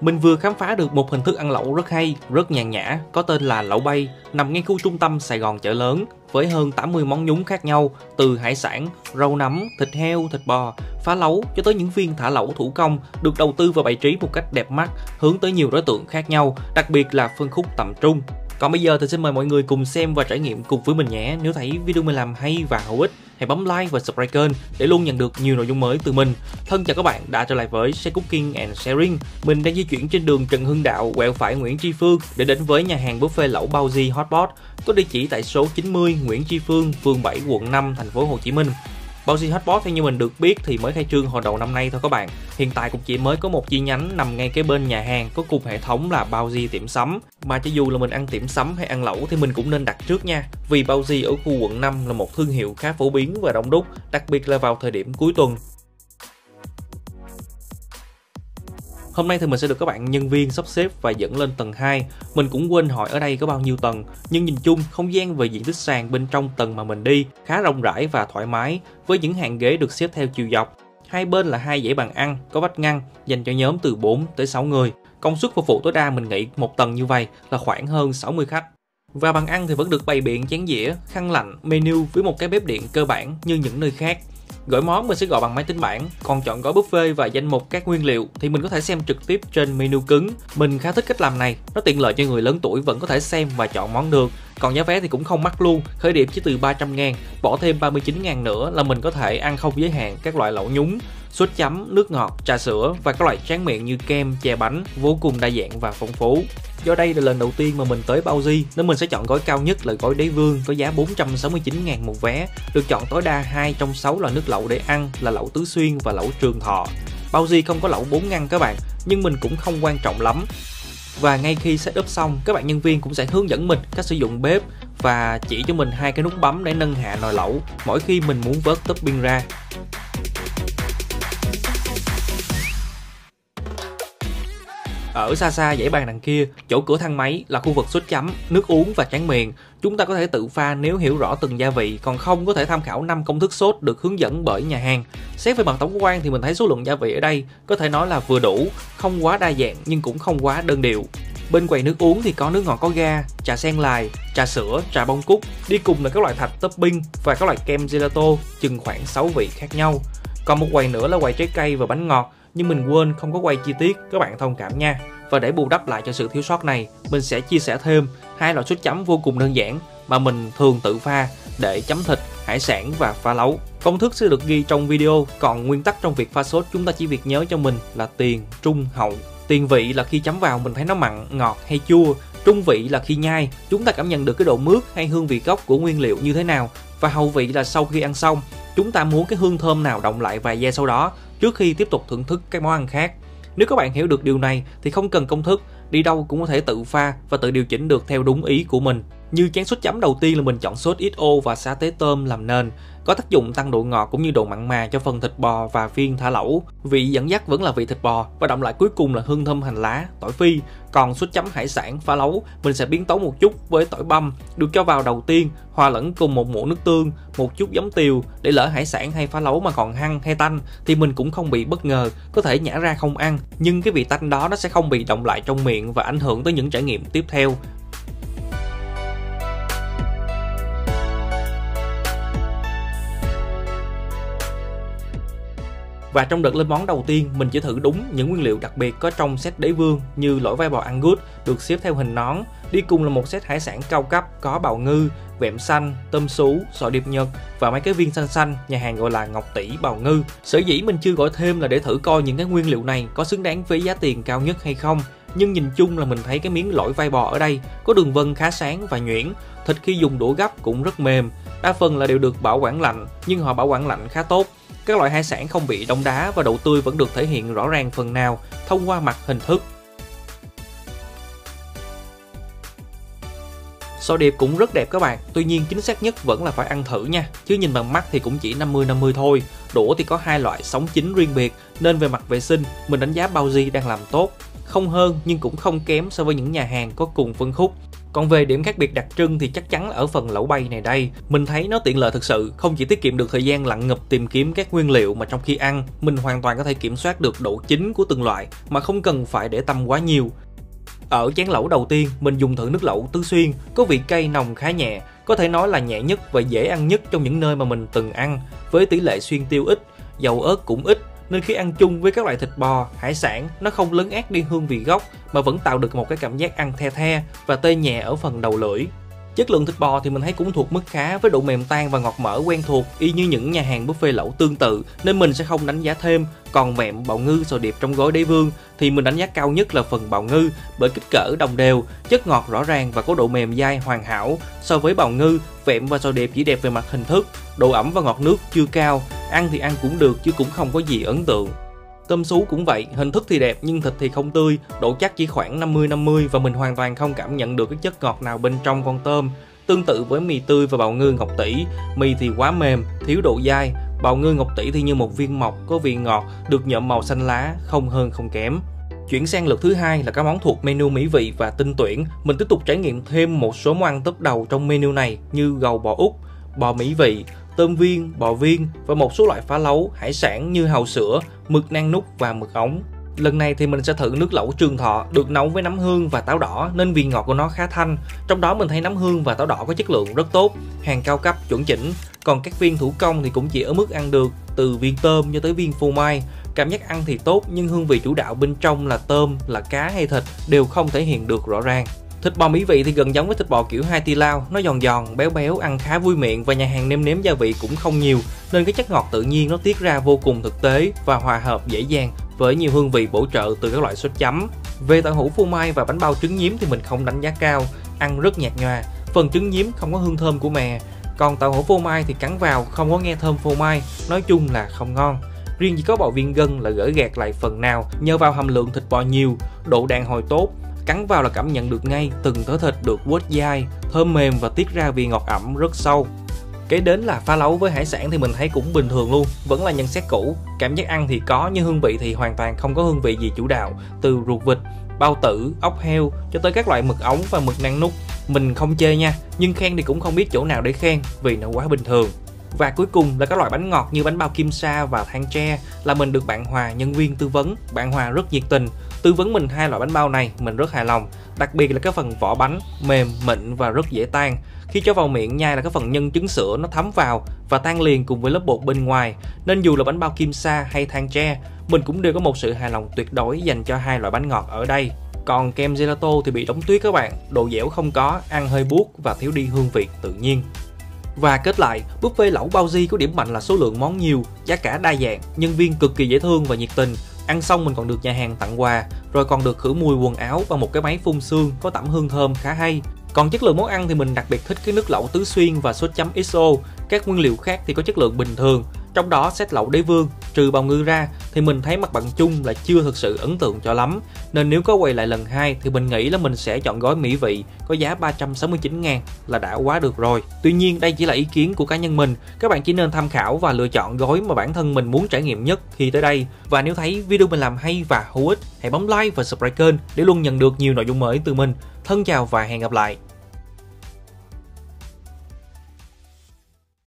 Mình vừa khám phá được một hình thức ăn lẩu rất hay, rất nhàn nhã, có tên là lẩu bay, nằm ngay khu trung tâm Sài Gòn chợ lớn, với hơn 80 món nhúng khác nhau, từ hải sản, rau nấm, thịt heo, thịt bò, phá lấu cho tới những viên thả lẩu thủ công được đầu tư và bày trí một cách đẹp mắt, hướng tới nhiều đối tượng khác nhau, đặc biệt là phân khúc tầm trung. Còn bây giờ thì xin mời mọi người cùng xem và trải nghiệm cùng với mình nhé. Nếu thấy video mình làm hay và hữu ích, hãy bấm like và subscribe kênh để luôn nhận được nhiều nội dung mới từ mình. Thân chào các bạn đã trở lại với Chef Cooking and Sharing. Mình đang di chuyển trên đường Trần Hưng Đạo, quẹo phải Nguyễn Tri Phương để đến với nhà hàng buffet lẩu Bao-Di Hotpot, có địa chỉ tại số 90 Nguyễn Tri Phương, phường 7, quận 5, thành phố Hồ Chí Minh. Bao-Di Hotpot theo như mình được biết thì mới khai trương hồi đầu năm nay thôi các bạn. Hiện tại cũng chỉ mới có một chi nhánh nằm ngay kế bên nhà hàng, có cùng hệ thống là Bao-Di tiệm sắm. Mà cho dù là mình ăn tiệm sắm hay ăn lẩu thì mình cũng nên đặt trước nha. Vì Bao-Di ở khu quận 5 là một thương hiệu khá phổ biến và đông đúc, đặc biệt là vào thời điểm cuối tuần. Hôm nay thì mình sẽ được các bạn nhân viên sắp xếp và dẫn lên tầng 2. Mình cũng quên hỏi ở đây có bao nhiêu tầng, nhưng nhìn chung không gian và diện tích sàn bên trong tầng mà mình đi khá rộng rãi và thoải mái, với những hàng ghế được xếp theo chiều dọc. Hai bên là hai dãy bàn ăn có vách ngăn dành cho nhóm từ 4 tới 6 người. Công suất phục vụ tối đa mình nghĩ một tầng như vậy là khoảng hơn 60 khách. Và bàn ăn thì vẫn được bày biện chén dĩa, khăn lạnh, menu với một cái bếp điện cơ bản như những nơi khác. Gọi món mình sẽ gọi bằng máy tính bảng, còn chọn gói buffet và danh mục các nguyên liệu thì mình có thể xem trực tiếp trên menu cứng. Mình khá thích cách làm này, nó tiện lợi cho người lớn tuổi vẫn có thể xem và chọn món được. Còn giá vé thì cũng không mắc luôn, khởi điểm chỉ từ 300.000, bỏ thêm 39.000 nữa là mình có thể ăn không giới hạn các loại lẩu nhúng, sốt chấm, nước ngọt, trà sữa và các loại tráng miệng như kem, chè bánh, vô cùng đa dạng và phong phú. Do đây là lần đầu tiên mà mình tới Bao-Di nên mình sẽ chọn gói cao nhất là gói đế vương có giá 469.000 một vé, được chọn tối đa 2 trong 6 loại nước lẩu để ăn là lẩu Tứ Xuyên và lẩu Trường Thọ. Bao-Di không có lẩu 4 ngăn các bạn, nhưng mình cũng không quan trọng lắm. Và ngay khi setup xong, các bạn nhân viên cũng sẽ hướng dẫn mình cách sử dụng bếp và chỉ cho mình hai cái nút bấm để nâng hạ nồi lẩu mỗi khi mình muốn vớt topping ra. Ở xa xa dãy bàn đằng kia, chỗ cửa thang máy là khu vực sốt chấm, nước uống và tráng miệng. Chúng ta có thể tự pha nếu hiểu rõ từng gia vị, còn không có thể tham khảo 5 công thức sốt được hướng dẫn bởi nhà hàng. Xét về mặt tổng quan thì mình thấy số lượng gia vị ở đây có thể nói là vừa đủ, không quá đa dạng nhưng cũng không quá đơn điệu. Bên quầy nước uống thì có nước ngọt có ga, trà sen lài, trà sữa, trà bông cúc, đi cùng là các loại thạch topping và các loại kem gelato, chừng khoảng 6 vị khác nhau. Còn một quầy nữa là quầy trái cây và bánh ngọt, nhưng mình quên không có quay chi tiết, các bạn thông cảm nha. Và để bù đắp lại cho sự thiếu sót này, mình sẽ chia sẻ thêm hai loại sốt chấm vô cùng đơn giản mà mình thường tự pha để chấm thịt, hải sản và pha lấu. Công thức sẽ được ghi trong video, còn nguyên tắc trong việc pha sốt chúng ta chỉ việc nhớ cho mình là tiền, trung, hậu. Tiền vị là khi chấm vào mình thấy nó mặn, ngọt hay chua. Trung vị là khi nhai, chúng ta cảm nhận được cái độ mướt hay hương vị gốc của nguyên liệu như thế nào. Và hậu vị là sau khi ăn xong, chúng ta muốn cái hương thơm nào đọng lại vài giây sau đó trước khi tiếp tục thưởng thức các món ăn khác. Nếu các bạn hiểu được điều này thì không cần công thức, đi đâu cũng có thể tự pha và tự điều chỉnh được theo đúng ý của mình. Như chén sốt chấm đầu tiên là mình chọn sốt XO và sa tế tôm làm nền, có tác dụng tăng độ ngọt cũng như độ mặn mà cho phần thịt bò và viên thả lẩu. Vị dẫn dắt vẫn là vị thịt bò và đậm lại cuối cùng là hương thơm hành lá, tỏi phi. Còn sốt chấm hải sản pha lấu mình sẽ biến tấu một chút với tỏi băm được cho vào đầu tiên, hòa lẫn cùng một muỗng nước tương, một chút giấm tiều để lỡ hải sản hay pha lấu mà còn hăng hay tanh thì mình cũng không bị bất ngờ, có thể nhả ra không ăn, nhưng cái vị tanh đó nó sẽ không bị đọng lại trong miệng và ảnh hưởng tới những trải nghiệm tiếp theo. Và trong đợt lên món đầu tiên, mình chỉ thử đúng những nguyên liệu đặc biệt có trong set đế vương như lỗ vai bò Angus được xếp theo hình nón, đi cùng là một set hải sản cao cấp có bào ngư, vẹm xanh, tôm sú, sò điệp nhật và mấy cái viên xanh xanh nhà hàng gọi là ngọc tỷ bào ngư. Sở dĩ mình chưa gọi thêm là để thử coi những cái nguyên liệu này có xứng đáng với giá tiền cao nhất hay không. Nhưng nhìn chung là mình thấy cái miếng lỗ vai bò ở đây có đường vân khá sáng và nhuyễn, thịt khi dùng đũa gấp cũng rất mềm, đa phần là đều được bảo quản lạnh, nhưng họ bảo quản lạnh khá tốt. Các loại hải sản không bị đông đá và độ tươi vẫn được thể hiện rõ ràng phần nào thông qua mặt hình thức. Sò điệp cũng rất đẹp các bạn, tuy nhiên chính xác nhất vẫn là phải ăn thử nha, chứ nhìn bằng mắt thì cũng chỉ 50-50 thôi. Đũa thì có hai loại sống chín riêng biệt, nên về mặt vệ sinh mình đánh giá Bao-Di đang làm tốt. Không hơn nhưng cũng không kém so với những nhà hàng có cùng phân khúc. Còn về điểm khác biệt đặc trưng thì chắc chắn là ở phần lẩu bay này đây. Mình thấy nó tiện lợi thực sự, không chỉ tiết kiệm được thời gian lặn ngập tìm kiếm các nguyên liệu mà trong khi ăn, mình hoàn toàn có thể kiểm soát được độ chín của từng loại mà không cần phải để tâm quá nhiều. Ở chén lẩu đầu tiên, mình dùng thử nước lẩu Tứ Xuyên, có vị cay nồng khá nhẹ, có thể nói là nhẹ nhất và dễ ăn nhất trong những nơi mà mình từng ăn, với tỷ lệ xuyên tiêu ít, dầu ớt cũng ít, nên khi ăn chung với các loại thịt bò, hải sản, nó không lấn át đi hương vị gốc mà vẫn tạo được một cái cảm giác ăn the the và tê nhẹ ở phần đầu lưỡi. Chất lượng thịt bò thì mình thấy cũng thuộc mức khá với độ mềm tan và ngọt mỡ quen thuộc y như những nhà hàng buffet lẩu tương tự, nên mình sẽ không đánh giá thêm. Còn vẹm, bào ngư, sò điệp trong gói đế vương thì mình đánh giá cao nhất là phần bào ngư bởi kích cỡ đồng đều, chất ngọt rõ ràng và có độ mềm dai hoàn hảo. So với bào ngư, vẹm và sò điệp chỉ đẹp về mặt hình thức, độ ẩm và ngọt nước chưa cao, ăn thì ăn cũng được chứ cũng không có gì ấn tượng. Tôm sú cũng vậy, hình thức thì đẹp nhưng thịt thì không tươi, độ chắc chỉ khoảng 50-50 và mình hoàn toàn không cảm nhận được cái chất ngọt nào bên trong con tôm. Tương tự với mì tươi và bào ngư ngọc tỷ, mì thì quá mềm, thiếu độ dai, bào ngư ngọc tỷ thì như một viên mọc có vị ngọt, được nhuộm màu xanh lá, không hơn không kém. Chuyển sang lượt thứ hai là các món thuộc menu mỹ vị và tinh tuyển, mình tiếp tục trải nghiệm thêm một số món ăn top đầu trong menu này như gầu bò Úc, bò mỹ vị, tôm viên, bò viên và một số loại phá lấu, hải sản như hàu sữa, mực nang nút và mực ống. Lần này thì mình sẽ thử nước lẩu Trường Thọ được nấu với nấm hương và táo đỏ nên vị ngọt của nó khá thanh. Trong đó mình thấy nấm hương và táo đỏ có chất lượng rất tốt, hàng cao cấp chuẩn chỉnh. Còn các viên thủ công thì cũng chỉ ở mức ăn được, từ viên tôm cho tới viên phô mai. Cảm giác ăn thì tốt nhưng hương vị chủ đạo bên trong là tôm, là cá hay thịt đều không thể hiện được rõ ràng. Thịt bò mỹ vị thì gần giống với thịt bò kiểu Hai Ti Lao, nó giòn giòn, béo béo, ăn khá vui miệng và nhà hàng nêm nếm gia vị cũng không nhiều, nên cái chất ngọt tự nhiên nó tiết ra vô cùng thực tế và hòa hợp dễ dàng với nhiều hương vị bổ trợ từ các loại sốt chấm. Về tàu hũ phô mai và bánh bao trứng nhím thì mình không đánh giá cao, ăn rất nhạt nhòa, phần trứng nhím không có hương thơm của mè, còn tàu hũ phô mai thì cắn vào không có nghe thơm phô mai, nói chung là không ngon. Riêng chỉ có bò viên gân là gỡ gạc lại phần nào nhờ vào hàm lượng thịt bò nhiều, độ đàn hồi tốt. Cắn vào là cảm nhận được ngay từng thớ thịt được quết dai, thơm mềm và tiết ra vị ngọt ẩm rất sâu. Kế đến là phá lấu với hải sản thì mình thấy cũng bình thường luôn, vẫn là nhận xét cũ. Cảm giác ăn thì có nhưng hương vị thì hoàn toàn không có hương vị gì chủ đạo, từ ruột vịt, bao tử, ốc heo cho tới các loại mực ống và mực nang nút. Mình không chê nha, nhưng khen thì cũng không biết chỗ nào để khen vì nó quá bình thường. Và cuối cùng là các loại bánh ngọt như bánh bao kim sa và than tre là mình được bạn Hòa nhân viên tư vấn, bạn Hòa rất nhiệt tình, tư vấn mình hai loại bánh bao này, mình rất hài lòng, đặc biệt là cái phần vỏ bánh mềm, mịn và rất dễ tan. Khi cho vào miệng nhai là cái phần nhân trứng sữa nó thấm vào và tan liền cùng với lớp bột bên ngoài, nên dù là bánh bao kim sa hay than tre, mình cũng đều có một sự hài lòng tuyệt đối dành cho hai loại bánh ngọt ở đây. Còn kem gelato thì bị đóng tuyết các bạn, độ dẻo không có, ăn hơi buốt và thiếu đi hương vị tự nhiên. Và kết lại, buffet lẩu Bao Di có điểm mạnh là số lượng món nhiều, giá cả đa dạng, nhân viên cực kỳ dễ thương và nhiệt tình. Ăn xong mình còn được nhà hàng tặng quà, rồi còn được khử mùi quần áo và một cái máy phun sương có tẩm hương thơm khá hay. Còn chất lượng món ăn thì mình đặc biệt thích cái nước lẩu Tứ Xuyên và sốt chấm XO, các nguyên liệu khác thì có chất lượng bình thường. Trong đó set lẩu đế vương, trừ bào ngư ra thì mình thấy mặt bằng chung là chưa thực sự ấn tượng cho lắm. Nên nếu có quay lại lần 2 thì mình nghĩ là mình sẽ chọn gói mỹ vị có giá 369.000 là đã quá được rồi. Tuy nhiên đây chỉ là ý kiến của cá nhân mình, các bạn chỉ nên tham khảo và lựa chọn gói mà bản thân mình muốn trải nghiệm nhất khi tới đây. Và nếu thấy video mình làm hay và hữu ích, hãy bấm like và subscribe kênh để luôn nhận được nhiều nội dung mới từ mình. Thân chào và hẹn gặp lại.